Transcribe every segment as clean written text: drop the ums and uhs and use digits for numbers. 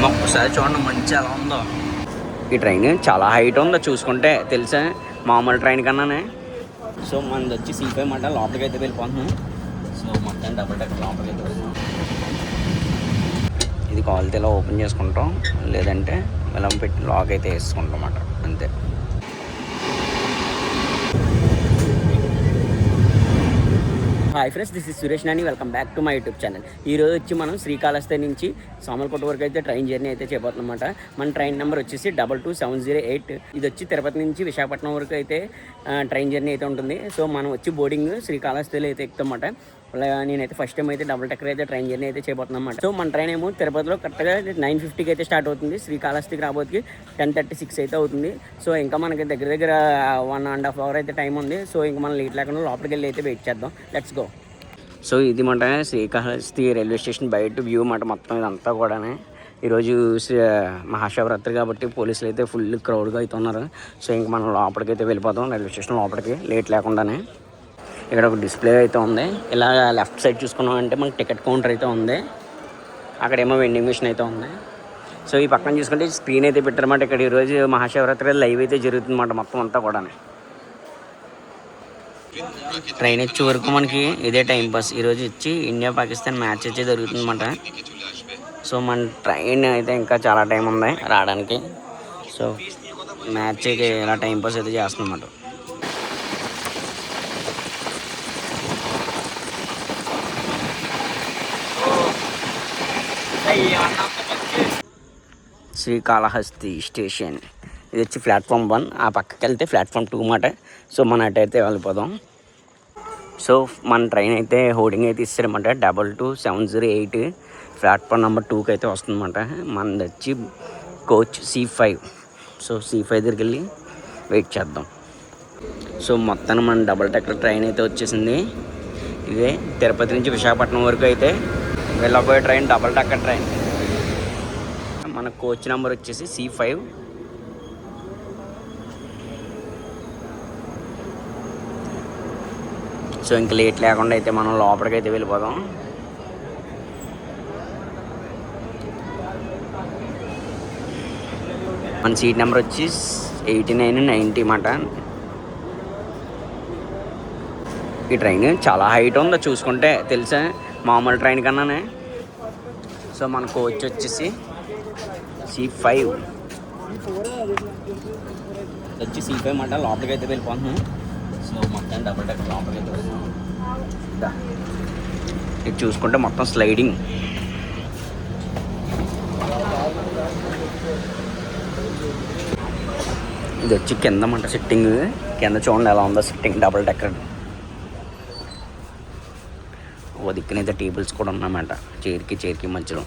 ఒకసారి చూడండి మంచి ఎలా ఉందో. ఈ ట్రైన్ చాలా హైట్ ఉందో చూసుకుంటే తెలుసా, మామూలు ట్రైన్ కన్నానే. సో మనది వచ్చి C5 మాట, లోపలికి అయితే వెళ్ళిపోతున్నాం. సో మొత్తం డబుల్ డెక్కర్ లోపలికి అయితే వెళ్తున్నాం. ఇది కావాలితే ఇలా ఓపెన్ చేసుకుంటాం, లేదంటే ఇలా పెట్టి లాక్ అయితే వేసుకుంటాం అన్నమాట, అంతే. Hi friends, this is Suresh Nani. Welcome back to my YouTube channel. ఈరోజు వచ్చి మనం శ్రీకాళహస్తి నుంచి సామర్లకోట వరకు అయితే ట్రైన్ జర్నీ అయితే చేయబోతున్నమాట. మన ట్రైన్ నెంబర్ వచ్చేసి 22708. ఇది వచ్చి తిరుపతి నుంచి విశాఖపట్నం వరకు అయితే ట్రైన్ జర్నీ అయితే ఉంటుంది. సో మనం వచ్చి బోర్డింగ్ శ్రీకాళహస్తిలో అయితే ఎక్కుతామన్నమాట. నేనైతే ఫస్ట్ టైం అయితే డబుల్ డెక్కర్ అయితే ట్రైన్ జర్నీ అయితే చేయబోతున్నాం అన్నమాట. సో మన ట్రైన్ ఏమో తిరుపతిలో కరెక్ట్గా 9:50కి అయితే స్టార్ట్ అవుతుంది. శ్రీకాళహస్తికి రాబోతుకి 10:36 అయితే అవుతుంది. సో ఇంకా మనకి దగ్గర 1.5 hour అయితే టైం ఉంది. సో ఇంకా మనం లేట్ లేకుండా లోపలికి వెళ్ళి అయితే వెయిట్ చేద్దాం. Let's go. సో ఇది మాట శ్రీకాళహస్తి రైల్వే స్టేషన్ బయట వ్యూ మాట. మొత్తం ఇదంతా కూడా ఈరోజు మహాశివరాత్రి కాబట్టి పోలీసులు అయితే ఫుల్ క్రౌడ్గా అయితే ఉన్నారు. సో ఇంక మనం లోపలికి అయితే వెళ్ళిపోతాం, రైల్వే స్టేషన్ లోపలికి లేట్ లేకుండానే. ఇక్కడ ఒక డిస్ప్లే అయితే ఉంది. ఇలా లెఫ్ట్ సైడ్ చూసుకున్నాం అంటే మనకి టికెట్ కౌంటర్ అయితే ఉంది. అక్కడేమో వెండింగ్ మిషన్ అయితే ఉంది. సో ఈ పక్కన చూసుకుంటే స్క్రీన్ అయితే పెట్టారన్నమాట. ఇక్కడ ఈరోజు మహాశివరాత్రి లైవ్ అయితే జరుగుతుందన్నమాట మొత్తం అంతా కూడా. ట్రైన్ వచ్చే వరకు మనకి ఇదే టైం పాస్. ఈరోజు వచ్చి ఇండియా పాకిస్తాన్ మ్యాచ్ అయితే జరుగుతుందన్నమాట. సో మన ట్రైన్ అయితే ఇంకా చాలా టైం ఉంది రావడానికి. సో మ్యాచ్ అయితే ఇలా టైం పాస్ అయితే చేస్తుందన్నమాట. శ్రీకాళహస్తి స్టేషన్ ఇది వచ్చి ప్లాట్ఫామ్ 1. ఆ పక్కకి వెళ్తే ప్లాట్ఫామ్ 2 మాట. సో మన అటైతే వెళ్ళిపోదాం. సో మన ట్రైన్ అయితే హోర్డింగ్ అయితే ఇస్తారన్నమాట. 22708 ప్లాట్ఫామ్ నెంబర్ 2కి అయితే వస్తుందన్నమాట. మనది వచ్చి కోచ్ C5. సో C5 దగ్గరికి వెళ్ళి వెయిట్ చేద్దాం. సో మొత్తాన్ని మన డబుల్ డెక్కర్ ట్రైన్ అయితే వచ్చేసింది. ఇదే తిరుపతి నుంచి విశాఖపట్నం వరకు అయితే వెళ్ళబోయే ట్రైన్ డబుల్ డెక్కర్ ట్రైన్. మన కోచ్ నెంబర్ వచ్చేసి C5. సో ఇంక లేట్ లేకుండా అయితే మనం లోపలికి అయితే వెళ్ళిపోదాం. మన సీట్ నెంబర్ వచ్చి 8990 మాట. ఈ ట్రైన్ చాలా హైట్ ఉందో చూసుకుంటే తెలుసా, మామూలు ట్రైన్ కన్నానే. సో మన కోచ్ వచ్చేసి C5 వచ్చి C5 మాట. లోపలికి అయితే వెళ్ళిపోతున్నాం. సో మొత్తం డబుల్ డెక్కర్ లోపలికి అయితే వెళ్తున్నాం. ఇది చూసుకుంటే మొత్తం స్లైడింగ్. ఇది వచ్చి కింద మాట సిట్టింగ్. కింద చూడండి ఎలా ఉందో సిట్టింగ్ డబుల్ డెక్కర్. ఓ దిక్కునైతే టేబుల్స్ కూడా ఉన్నాయన్నమాట, చైర్కి మధ్యలో.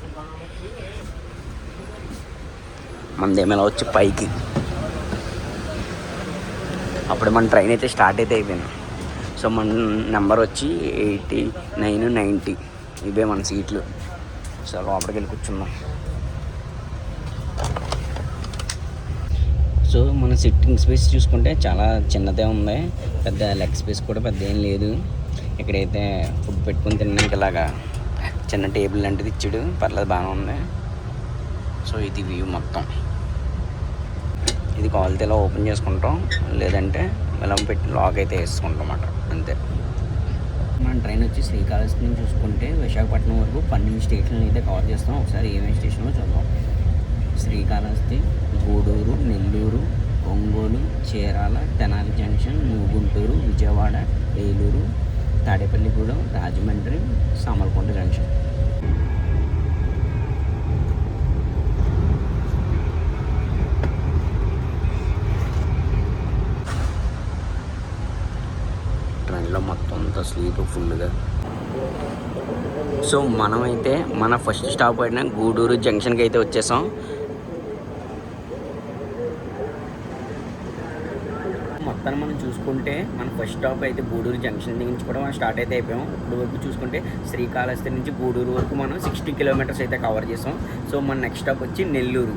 మనదేమైనా వచ్చి పైకి. అప్పుడు మన ట్రైన్ అయితే స్టార్ట్ అయితే అయిపోయింది. సో మన నెంబర్ వచ్చి 8990. ఇవే మన సీట్లు. సో లోపలికి వెళ్ళి కూర్చుందాం. సో మన సిట్టింగ్ స్పేస్ చూసుకుంటే చాలా చిన్నదే ఉంది. పెద్ద లెగ్ స్పేస్ కూడా పెద్ద ఏం లేదు. ఇక్కడైతే ఫుడ్ పెట్టుకుని తినడానికి ఇలాగా చిన్న టేబుల్ లాంటిది ఇచ్చాడు, పర్లేదు బాగానే ఉంది. సో ఇది వ్యూ మొత్తం. ఇది కావాలితే ఇలా ఓపెన్ చేసుకుంటాం, లేదంటే ఇలా పెట్టి లాక్ అయితే వేసుకుంటాం అన్నమాట, అంతే. మన ట్రైన్ వచ్చి శ్రీకాళహస్తి నుంచి చూసుకుంటే విశాఖపట్నం వరకు 12 స్టేషన్లు అయితే కవర్ చేస్తాం. ఒకసారి ఏమేమి స్టేషన్లో చూద్దాం. Srikalahasti, Gudur, Nellore, Ongole, Chirala, Tenali junction, Guntur, Vijayawada, Eluru, Tadepalligudem, Rajahmundry, Samalkot junction. ట్రైన్లో మొత్తం అంతా స్లీప్ ఫుల్గా. సో మనమైతే మన ఫస్ట్ స్టాప్ అయిన గూడూరు జంక్షన్కి అయితే వచ్చేసాం. మొత్తం మనం చూసుకుంటే మన ఫస్ట్ స్టాప్ అయితే గూడూరు జంక్షన్ నుంచి కూడా మనం స్టార్ట్ అయితే అయిపోయాం. ఇప్పుడు వరకు చూసుకుంటే శ్రీకాళహస్తి నుంచి గూడూరు వరకు మనం 60 kilometers అయితే కవర్ చేసాం. సో మన నెక్స్ట్ స్టాప్ వచ్చి నెల్లూరు.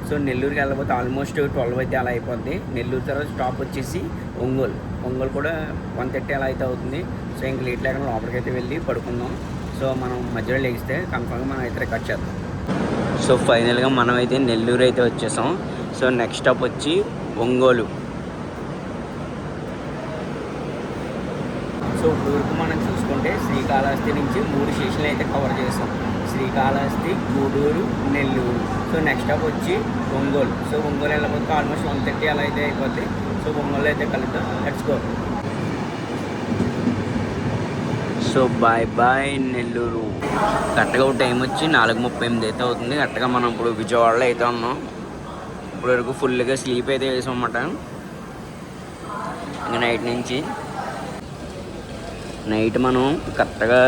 సో నెల్లూరుకి వెళ్ళబోతే ఆల్మోస్ట్ 12 అయితే అలా అయిపోద్ది. నెల్లూరు తర్వాత స్టాప్ వచ్చేసి ఒంగోలు కూడా 1:30 అలా అయితే అవుతుంది. సో ఇంక లేట్ లేకుండా లోపలికి అయితే వెళ్ళి పడుకుందాం. సో మనం మధ్యలో లేగిస్తే కన్ఫర్మ్గా మనం అయితే రికార్డ్ చేద్దాం. సో ఫైనల్గా మనమైతే నెల్లూరు అయితే వచ్చేసాం. సో నెక్స్ట్ స్టాప్ వచ్చి ఒంగోలు. సో ఊరికి మనం చూసుకుంటే శ్రీకాళహస్తి నుంచి 3 స్టేషన్లు అయితే కవర్ చేస్తాం. Srikalahasti, Gudur, Nellore. So next stop వచ్చి ఒంగోలు. సో ఒంగోలు వెళ్ళకపోతే ఆల్మోస్ట్ 1:30 అలా అయితే అయిపోద్ది. సో ఒంగోలు అయితే కలుద్దాం. Let's go. So bye bye Nellore. కరెక్ట్గా టైం వచ్చి 4:38 అయితే అవుతుంది. కరెక్ట్గా మనం ఇప్పుడు విజయవాడలో అయితే ఉన్నాం. ఇప్పుడు వరకు ఫుల్గా స్లీప్ అయితే వేసాం అన్నమాట. ఇంకా నైట్ మనం కరెక్ట్గా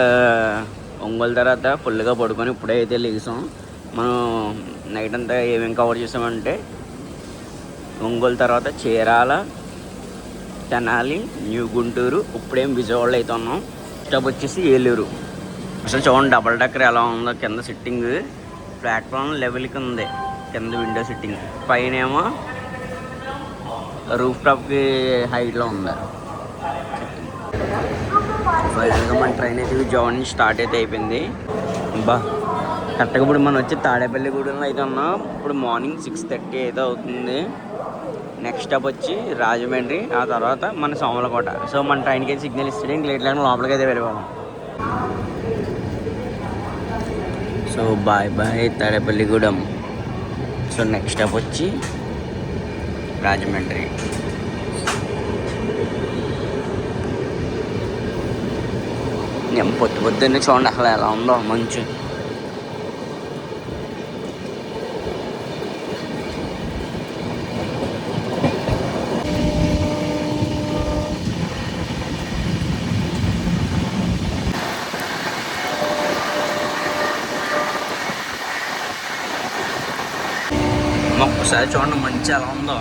ఒంగోలు తర్వాత ఫుల్గా పడుకొని ఇప్పుడైతే లేసాం. మనం నైట్ అంతా ఏమేమి కవర్ చేసామంటే ఒంగోలు తర్వాత చీరాల, తెనాలి, న్యూ గుంటూరు, ఇప్పుడేం విజయవాడలో అయితే ఉన్నాం. స్టాప్ వచ్చేసి ఏలూరు. అసలు చూడండి డబల్ డెక్కర్ ఎలా ఉందో. కింద సిట్టింగ్ ప్లాట్ఫామ్ లెవెల్కి ఉంది. కింద విండో సిట్టింగ్, పైన ఏమో రూఫ్ టాప్కి హైట్లో ఉంది. ఫైనల్గా మన ట్రైన్ అయితే విజయవాడ నుంచి స్టార్ట్ అయితే అయిపోయింది. కరెక్ట్గా ఇప్పుడు మనం వచ్చి తాడేపల్లిగూడెంలో అయితే ఉన్నాం. ఇప్పుడు మార్నింగ్ 6:30 అయితే అవుతుంది. నెక్స్ట్ స్టాప్ వచ్చి రాజమండ్రి, ఆ తర్వాత మన సోమలకోట. సో మన ట్రైన్కి అయితే సిగ్నల్ ఇస్తే ఇంక లేట్ లేకుండా లోపలికి అయితే వెళ్ళిపోవాలి. So bye bye Tadepalligudem. So next stop వచ్చి రాజమండ్రి. నేను పొద్దున్నే చూడండి అసలు ఎలా ఉందో మంచు. ఒక్కసారి చూడండి మంచి ఎలా ఉందో.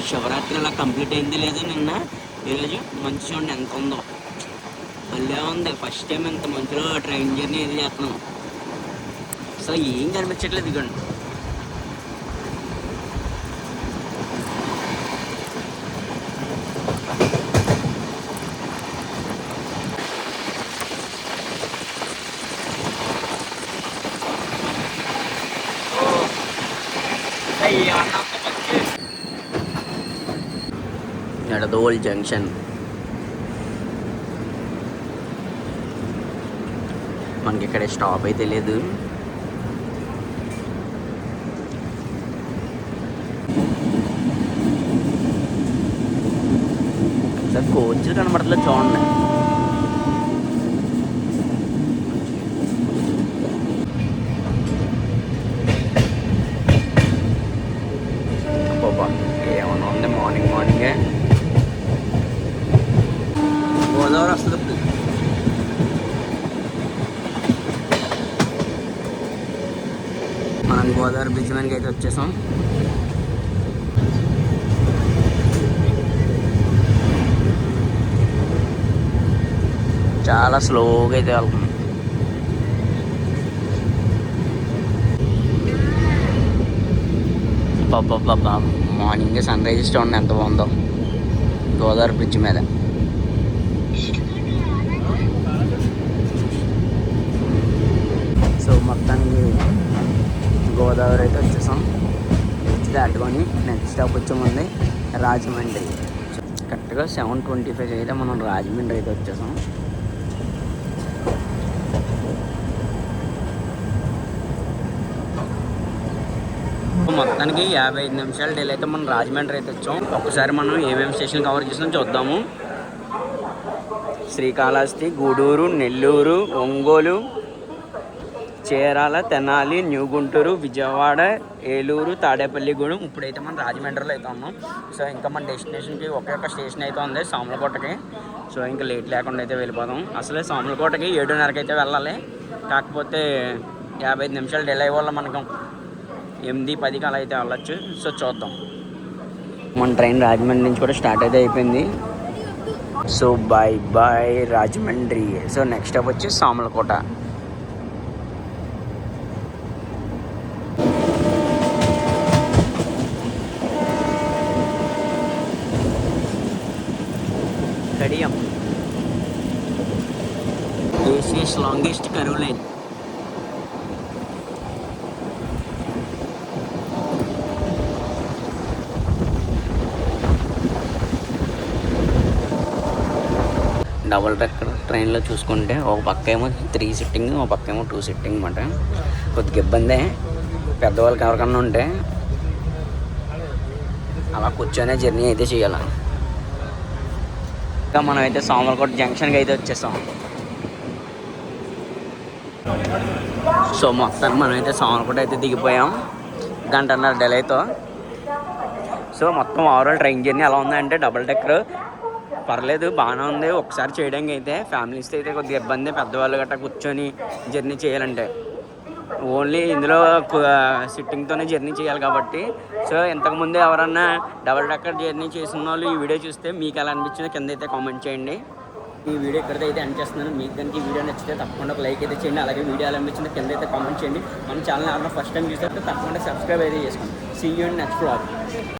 శివరాత్రి అలా కంప్లీట్ అయింది లేదు నిన్న. ఈరోజు మంచి చూడండి ఎంత ఉందో. భలే ఉంది. ఫస్ట్ టైం ఎంత మంచిలో ట్రైన్ జర్నీ ఏది చేస్తున్నాం. అసలు ఏం కనిపించట్లేదు. ఇదిగోండి ఎడదోల్ జంక్షన్. మనకి ఇక్కడ స్టాప్ అయితే లేదు. సార్ కోచ్ కనబడతలేదు చూడండి. ఏమన్నా ఉంది మార్నింగే గోదావరి వస్తుంది. మనం గోదావరి బ్రిడ్జ్ మీదకి అయితే వచ్చేసాం. చాలా స్లోగా అయితే వెళ్తుంది. పాప మార్నింగ్ సన్ రైజ్ చూడండి ఎంత బాగుందో గోదావరి బ్రిడ్జ్ మీద. సో మొత్తానికి గోదావరి అయితే వచ్చేసాం. బ్రిడ్జ్ దాటుకొని నెక్స్ట్ స్టాప్ వచ్చామండి రాజమండ్రి. కరెక్ట్గా 7:25 అయితే మనం రాజమండ్రి అయితే వచ్చేసాం. మొత్తానికి 55 నిమిషాలు డీల్ అయితే మనం రాజమండ్రి అయితే వచ్చాం. ఒక్కసారి మనం ఏమేమి స్టేషన్ కవర్ చేసినా చూద్దాము. శ్రీకాళహస్తి, గూడూరు, నెల్లూరు, ఒంగోలు, చీరాల, తెనాలి, న్యూ గుంటూరు, విజయవాడ, ఏలూరు, తాడేపల్లిగూడెం. ఇప్పుడైతే మనం రాజమండ్రిలో అయితే ఉన్నాం. సో ఇంకా మన డెస్టినేషన్కి ఒకే ఒక స్టేషన్ అయితే ఉంది, సామలకోటకి. సో ఇంకా లేట్ లేకుండా అయితే వెళ్ళిపోదాం. అసలే సామలకోటకి 7:30కి అయితే వెళ్ళాలి. కాకపోతే 55 నిమిషాలు డిలే వల్ల మనకు 8:10కి అలా అయితే వెళ్ళొచ్చు. సో చూద్దాం. మన ట్రైన్ రాజమండ్రి నుంచి కూడా స్టార్ట్ అయితే అయిపోయింది. So bye bye Rajahmundry. So next stop వచ్చి Samalkot. Kadiyam Asia's longest curve line. Double decker ట్రైన్లో చూసుకుంటే ఒక పక్క ఏమో 3 సిట్టింగ్, ఒక పక్క ఏమో 2 సిట్టింగ్ అన్నమాట. కొద్దిగా ఇబ్బందే పెద్దవాళ్ళకి ఎవరికన్నా ఉంటే అలా కూర్చొనే జర్నీ అయితే చేయాలి. ఇంకా మనం అయితే సామర్లకోట జంక్షన్కి అయితే వచ్చేసాం. సో మొత్తానికి మనం అయితే సామర్లకోట అయితే దిగిపోయాం 1.5 గంట డిలేతో. సో మొత్తం ఓవరాల్ ట్రైన్ జర్నీ ఎలా ఉందంటే డబుల్ డెక్కర్ పర్లేదు, బాగానే ఉంది. ఒకసారి చేయడానికి అయితే ఫ్యామిలీస్తో అయితే కొద్దిగా ఇబ్బంది, పెద్దవాళ్ళు గట్రా కూర్చొని జర్నీ చేయాలంటే. ఓన్లీ ఇందులో సిట్టింగ్తోనే జర్నీ చేయాలి కాబట్టి. సో ఇంతకుముందు ఎవరన్నా డబుల్ డెక్కర్ జర్నీ చేసిన వాళ్ళు ఈ వీడియో చూస్తే మీకు ఎలా అనిపించిందో కింద అయితే కామెంట్ చేయండి. ఈ వీడియో ఇక్కడైతే అయితే ఎండ్ చేస్తున్నాను. మీకు కనుక ఈ వీడియో నచ్చితే తప్పకుండా ఒక లైక్ అయితే చేయండి. అలాగే వీడియో ఎలా అనిపించిందో కింద అయితే కామెంట్ చేయండి. మన ఛానల్ ఎవరైనా ఫస్ట్ టైం చూస్తే తప్పకుండా సబ్స్క్రైబ్ అయితే చేసుకోండి. See you in next vlog.